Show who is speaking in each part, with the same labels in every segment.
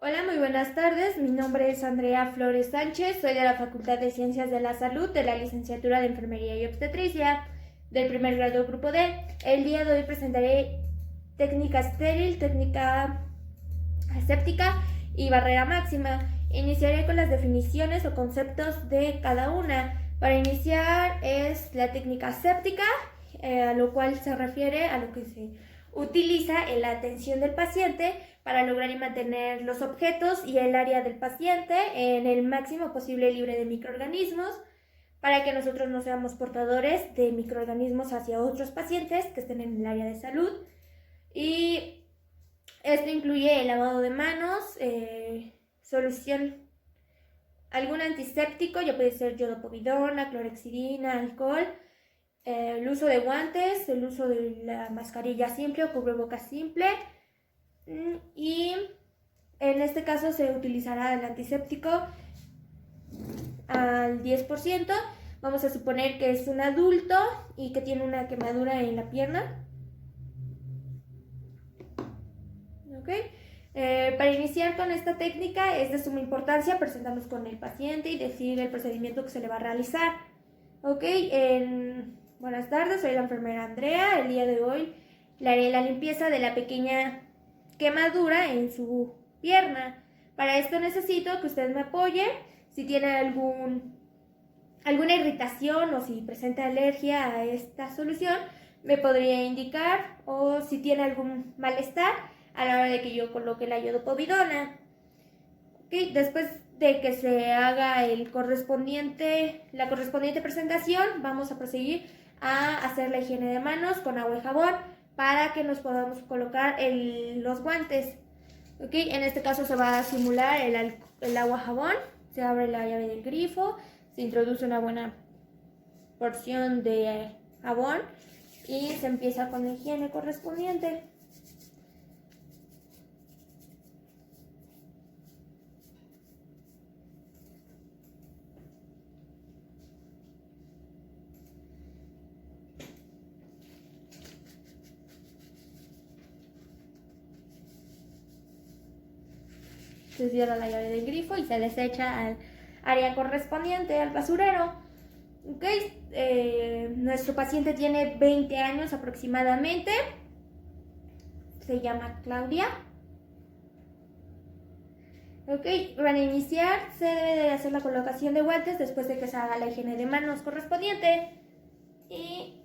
Speaker 1: Hola, muy buenas tardes. Mi nombre es Andrea Flores Sánchez. Soy de la Facultad de Ciencias de la Salud, de la Licenciatura de Enfermería y Obstetricia, del primer grado Grupo D. El día de hoy presentaré técnica estéril, técnica aséptica y barrera máxima. Iniciaré con las definiciones o conceptos de cada una. Para iniciar es la técnica aséptica, a lo cual se refiere a lo que se utiliza en la atención del paciente para lograr y mantener los objetos y el área del paciente en el máximo posible libre de microorganismos, para que nosotros no seamos portadores de microorganismos hacia otros pacientes que estén en el área de salud. Y esto incluye el lavado de manos, solución, algún antiséptico, ya puede ser yodopovidona, clorhexidina, alcohol, el uso de guantes, el uso de la mascarilla simple o cubrebocas simple, y en este caso se utilizará el antiséptico al 10%. Vamos a suponer que es un adulto y que tiene una quemadura en la pierna. ¿Okay? Para iniciar con esta técnica es de suma importancia presentarnos con el paciente y decir el procedimiento que se le va a realizar. Buenas tardes, soy la enfermera Andrea. El día de hoy le haré la limpieza de la pequeña quemadura en su pierna. Para esto necesito que usted me apoye. Si tiene alguna irritación o si presenta alergia a esta solución, me podría indicar, o si tiene algún malestar a la hora de que yo coloque la yodopovidona. Después de que se haga la correspondiente presentación, vamos a proseguir a hacer la higiene de manos con agua y jabón para que nos podamos colocar los guantes. En este caso se va a simular el agua-jabón. Se abre la llave del grifo, se introduce una buena porción de jabón y se empieza con la higiene correspondiente. Se cierra la llave del grifo y se desecha al área correspondiente, al basurero. Nuestro paciente tiene 20 años aproximadamente. Se llama Claudia. Para iniciar se debe de hacer la colocación de guantes después de que se haga la higiene de manos correspondiente. Y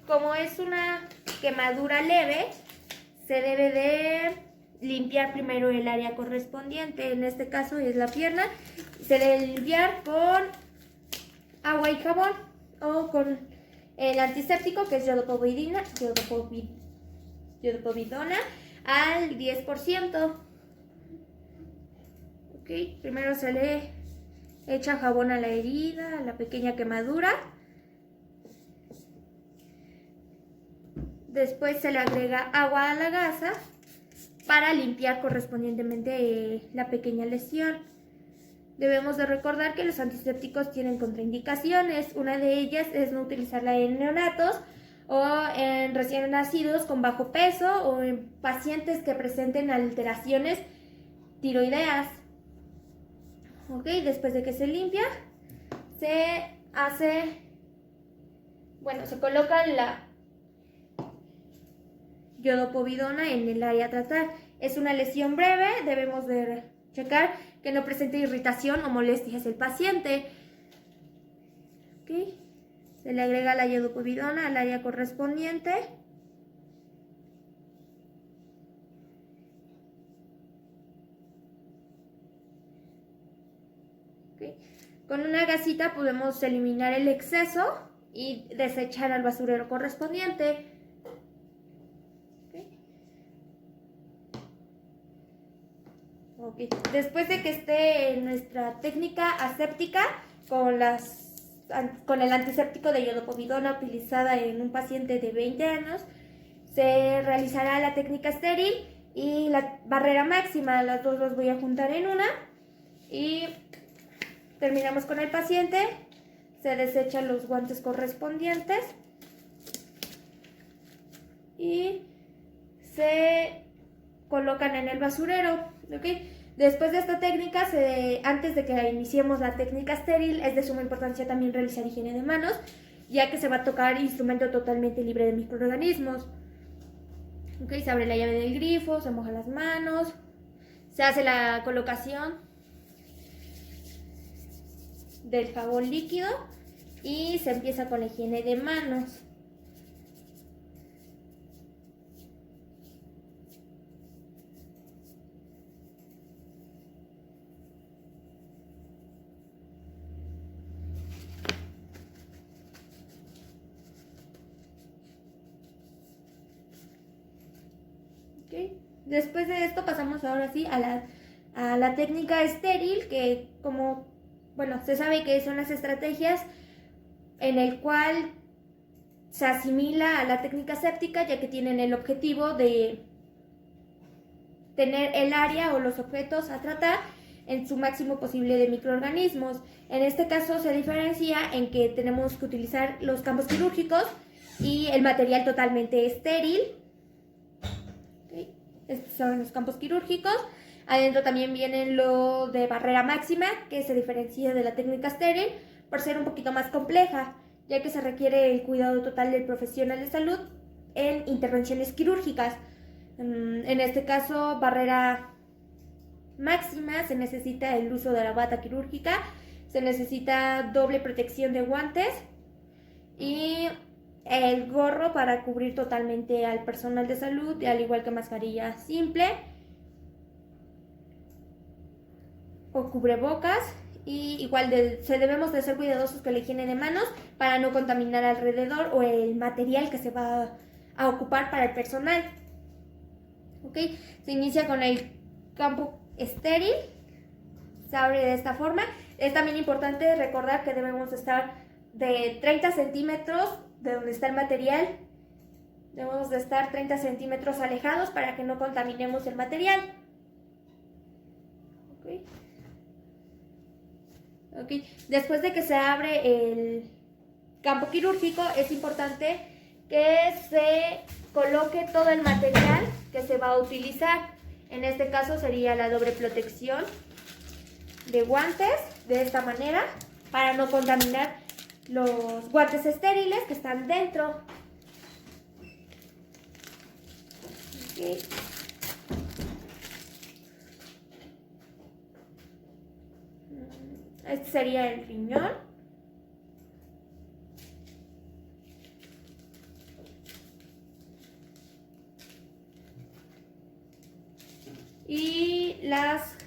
Speaker 1: como es una quemadura leve, se debe de limpiar primero el área correspondiente. En este caso es la pierna. Se debe limpiar con agua y jabón o con el antiséptico, que es yodopovidona al 10%. Primero se le echa jabón a la herida, a la pequeña quemadura. Después se le agrega agua a la gasa para limpiar correspondientemente la pequeña lesión. Debemos de recordar que los antisépticos tienen contraindicaciones. Una de ellas es no utilizarla en neonatos o en recién nacidos con bajo peso o en pacientes que presenten alteraciones tiroideas. Después de que se limpia, se coloca la yodopovidona en el área a tratar. Es una lesión breve, debemos de checar que no presente irritación o molestias el paciente. Se le agrega la yodopovidona al área correspondiente. Con una gasita podemos eliminar el exceso y desechar al basurero correspondiente. Después de que esté nuestra técnica aséptica con el antiséptico de yodopovidona utilizada en un paciente de 20 años, se realizará la técnica estéril y la barrera máxima. Las dos las voy a juntar en una y terminamos con el paciente. Se desechan los guantes correspondientes y se colocan en el basurero, ¿ok? Después de esta técnica, antes de que iniciemos la técnica estéril, es de suma importancia también realizar higiene de manos, ya que se va a tocar instrumento totalmente libre de microorganismos. ¿Ok? Se abre la llave del grifo, se moja las manos, se hace la colocación del jabón líquido y se empieza con la higiene de manos. ¿Okay? Después de esto pasamos ahora sí a la técnica estéril, que como, bueno, se sabe que son las estrategias en el cual se asimila a la técnica séptica, ya que tienen el objetivo de tener el área o los objetos a tratar en su máximo posible de microorganismos. En este caso se diferencia en que tenemos que utilizar los campos quirúrgicos y el material totalmente estéril. ¿Okay? Estos son los campos quirúrgicos. Adentro también viene lo de barrera máxima, que se diferencia de la técnica estéril por ser un poquito más compleja, ya que se requiere el cuidado total del profesional de salud en intervenciones quirúrgicas. En este caso, barrera máxima, se necesita el uso de la bata quirúrgica, se necesita doble protección de guantes y el gorro para cubrir totalmente al personal de salud, al igual que mascarilla simple o cubrebocas. Y igual debemos de ser cuidadosos con la higiene de manos para no contaminar alrededor o el material que se va a ocupar para el personal. ¿Ok? Se inicia con el campo estéril, se abre de esta forma. Es también importante recordar que debemos estar de 30 centímetros de donde está el material. Debemos de estar 30 centímetros alejados para que no contaminemos el material. ¿Ok? Okay. Después de que se abre el campo quirúrgico, es importante que se coloque todo el material que se va a utilizar. En este caso sería la doble protección de guantes, de esta manera, para no contaminar los guantes estériles que están dentro. Okay. Este sería el riñón. Y las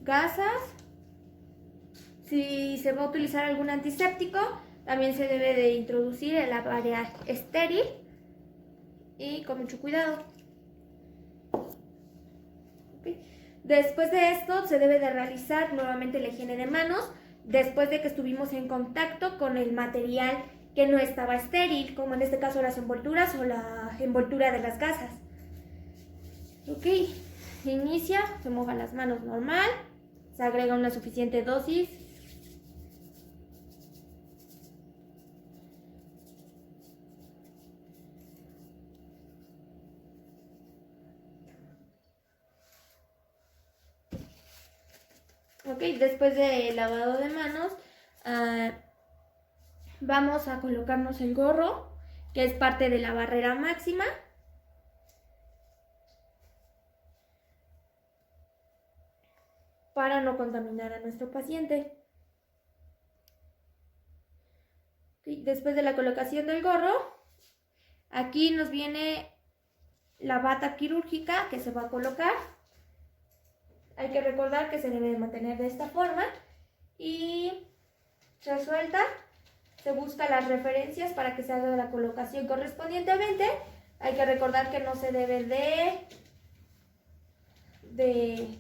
Speaker 1: gasas. Si se va a utilizar algún antiséptico, también se debe de introducir en la área estéril y con mucho cuidado. Okay. Después de esto se debe de realizar nuevamente la higiene de manos después de que estuvimos en contacto con el material que no estaba estéril, como en este caso las envolturas o la envoltura de las gasas. Ok, se inicia, se mojan las manos normal, se agrega una suficiente dosis . Ok, después del lavado de manos, vamos a colocarnos el gorro, que es parte de la barrera máxima. Para no contaminar a nuestro paciente. Okay, después de la colocación del gorro, aquí nos viene la bata quirúrgica que se va a colocar. Hay que recordar que se debe mantener de esta forma y se suelta, se busca las referencias para que se haga la colocación correspondientemente. Hay que recordar que no se debe de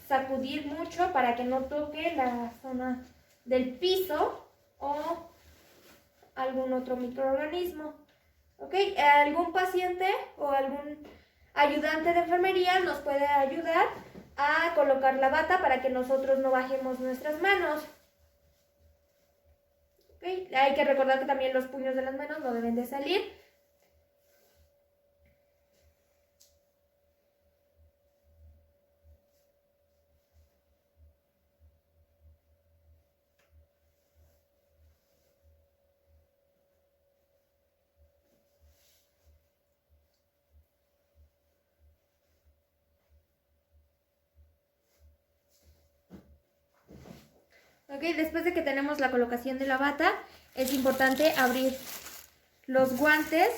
Speaker 1: sacudir mucho para que no toque la zona del piso o algún otro microorganismo. ¿Ok? Algún paciente o algún ayudante de enfermería nos puede ayudar a colocar la bata para que nosotros no bajemos nuestras manos. ¿Okay? Hay que recordar que también los puños de las manos no deben de salir. Ok, después de que tenemos la colocación de la bata, es importante abrir los guantes.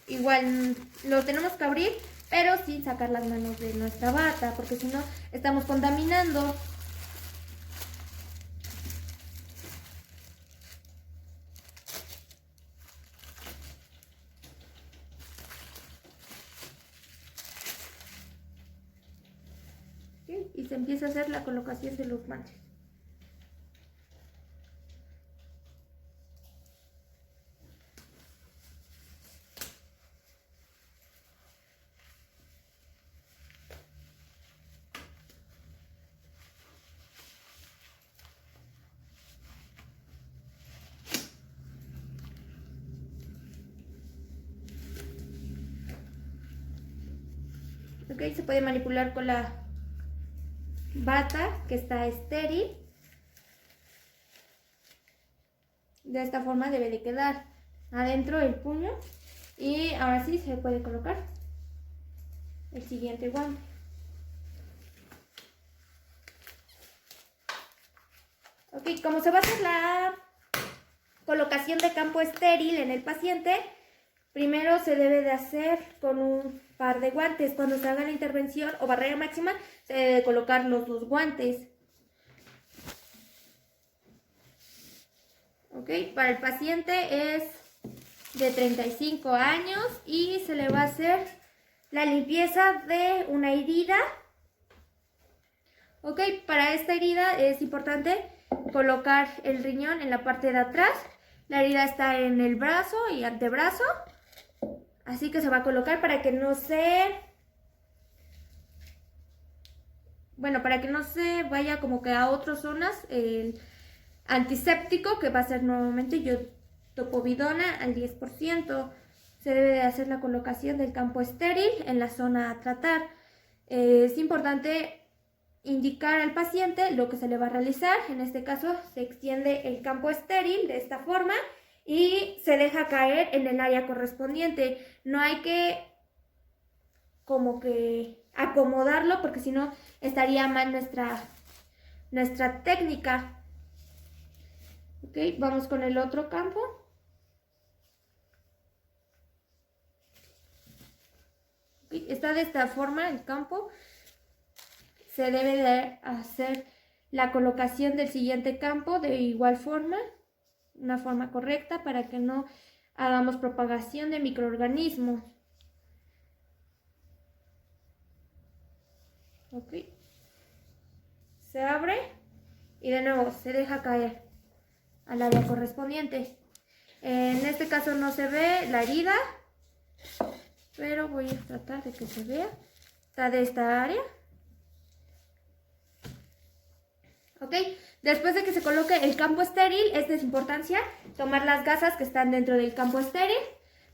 Speaker 1: Igual los tenemos que abrir, pero sin sacar las manos de nuestra bata, porque si no estamos contaminando. ¿Sí? Y se empieza a hacer la colocación de los guantes. Ok, se puede manipular con la bata que está estéril. De esta forma debe de quedar adentro el puño. Y ahora sí se puede colocar el siguiente guante. Ok, como se va a hacer la colocación de campo estéril en el paciente, primero se debe de hacer con un par de guantes. Cuando se haga la intervención o barrera máxima, se debe de colocar los 2 guantes. Ok, para el paciente es de 35 años y se le va a hacer la limpieza de una herida. Ok, para esta herida es importante colocar el riñón en la parte de atrás. La herida está en el brazo y antebrazo, así que se va a colocar para que no se... Bueno, para que no se vaya como que a otras zonas el antiséptico, que va a ser nuevamente iodopovidona al 10%. Se debe de hacer la colocación del campo estéril en la zona a tratar. Es importante indicar al paciente lo que se le va a realizar. En este caso se extiende el campo estéril de esta forma y se deja caer en el área correspondiente. No hay que como que acomodarlo, porque si no estaría mal nuestra técnica. Ok, vamos con el otro campo. Okay, está de esta forma el campo. Se debe de hacer la colocación del siguiente campo de igual forma, una forma correcta, para que no hagamos propagación de microorganismos. Ok, se abre y de nuevo se deja caer al área correspondiente. En este caso no se ve la herida, pero voy a tratar de que se vea. Está de esta área. Ok, después de que se coloque el campo estéril, es de importancia tomar las gasas que están dentro del campo estéril.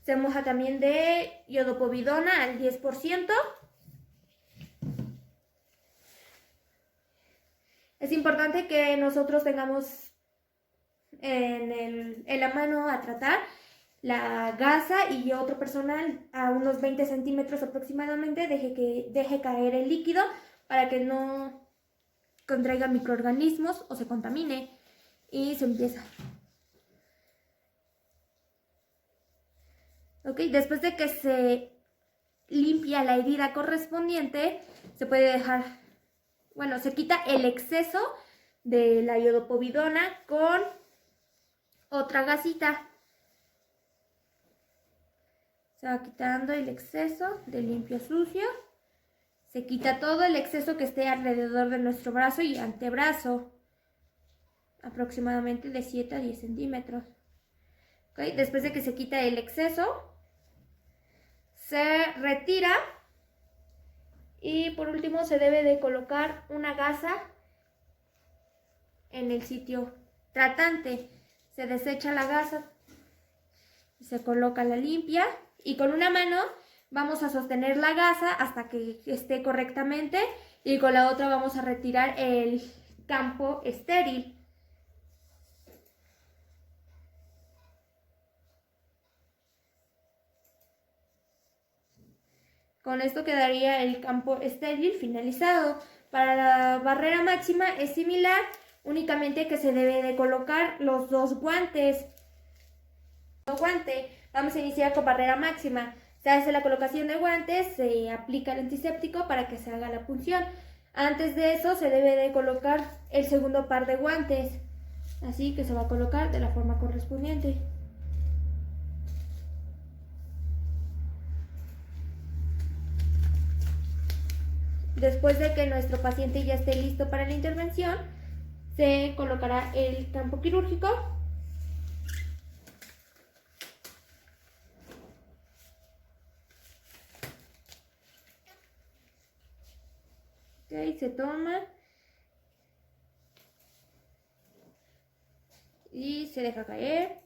Speaker 1: Se moja también de iodopovidona al 10%. Es importante que nosotros tengamos en la mano a tratar la gasa y otro personal a unos 20 centímetros aproximadamente deje caer el líquido para que no contraiga microorganismos o se contamine, y se empieza. Ok, después de que se limpia la herida correspondiente, se puede dejar, bueno, se quita el exceso de la iodopovidona con otra gasita. Se va quitando el exceso de limpio sucio. Se quita todo el exceso que esté alrededor de nuestro brazo y antebrazo, aproximadamente de 7 a 10 centímetros. ¿Okay? Después de que se quita el exceso, se retira y por último se debe de colocar una gasa en el sitio tratante. Se desecha la gasa, se coloca la limpia y con una mano vamos a sostener la gasa hasta que esté correctamente y con la otra vamos a retirar el campo estéril. Con esto quedaría el campo estéril finalizado. Para la barrera máxima es similar, únicamente que se debe de colocar los dos guantes. Vamos a iniciar con barrera máxima. Se hace la colocación de guantes, se aplica el antiséptico para que se haga la punción. Antes de eso se debe de colocar el segundo par de guantes, así que se va a colocar de la forma correspondiente. Después de que nuestro paciente ya esté listo para la intervención, se colocará el campo quirúrgico. Okay, se toma y se deja caer.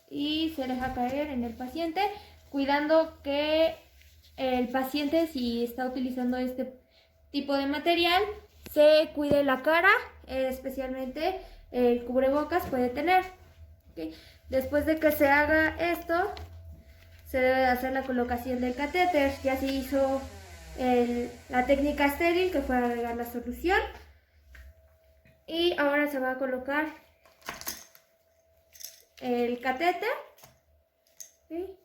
Speaker 1: Y se deja caer en el paciente, cuidando que el paciente, si está utilizando este tipo de material, se cuide la cara, especialmente el cubrebocas puede tener. ¿Okay? Después de que se haga esto, se debe hacer la colocación del catéter. Ya se hizo la técnica estéril, que fue agregar la solución, y ahora se va a colocar el catéter. ¿Okay?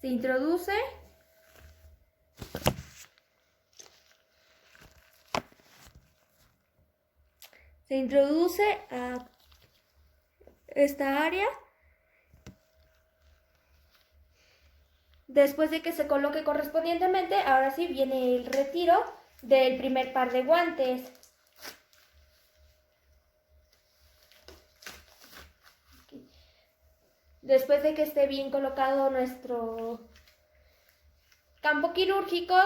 Speaker 1: Se introduce a esta área. Después de que se coloque correspondientemente, ahora sí viene el retiro del primer par de guantes. Después de que esté bien colocado nuestro campo quirúrgico,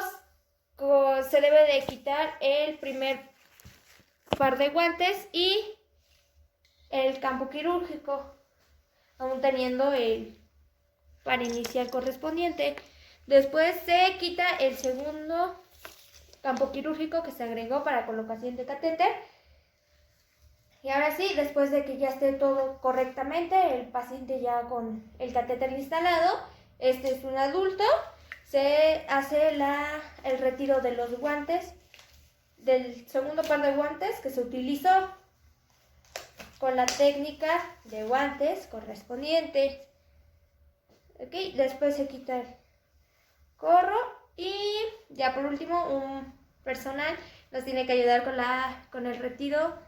Speaker 1: se debe de quitar el primer par de guantes y el campo quirúrgico, aún teniendo el par inicial correspondiente. Después se quita el segundo campo quirúrgico que se agregó para colocación de catéter. Y ahora sí, después de que ya esté todo correctamente, el paciente ya con el catéter instalado, este es un adulto, se hace el retiro de los guantes, del segundo par de guantes que se utilizó, con la técnica de guantes correspondiente. ¿Okay? Después se quita el gorro y ya por último un personal nos tiene que ayudar con el retiro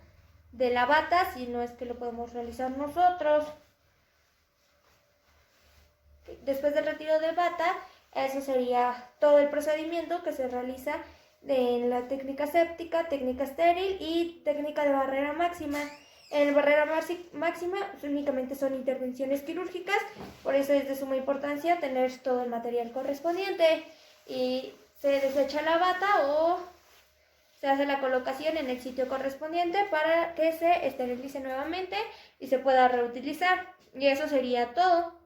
Speaker 1: de la bata, si no es que lo podemos realizar nosotros. Después del retiro de bata, eso sería todo el procedimiento que se realiza en la técnica séptica, técnica estéril y técnica de barrera máxima. En barrera máxima únicamente son intervenciones quirúrgicas, por eso es de suma importancia tener todo el material correspondiente, y se desecha la bata o se hace la colocación en el sitio correspondiente para que se esterilice nuevamente y se pueda reutilizar. Y eso sería todo.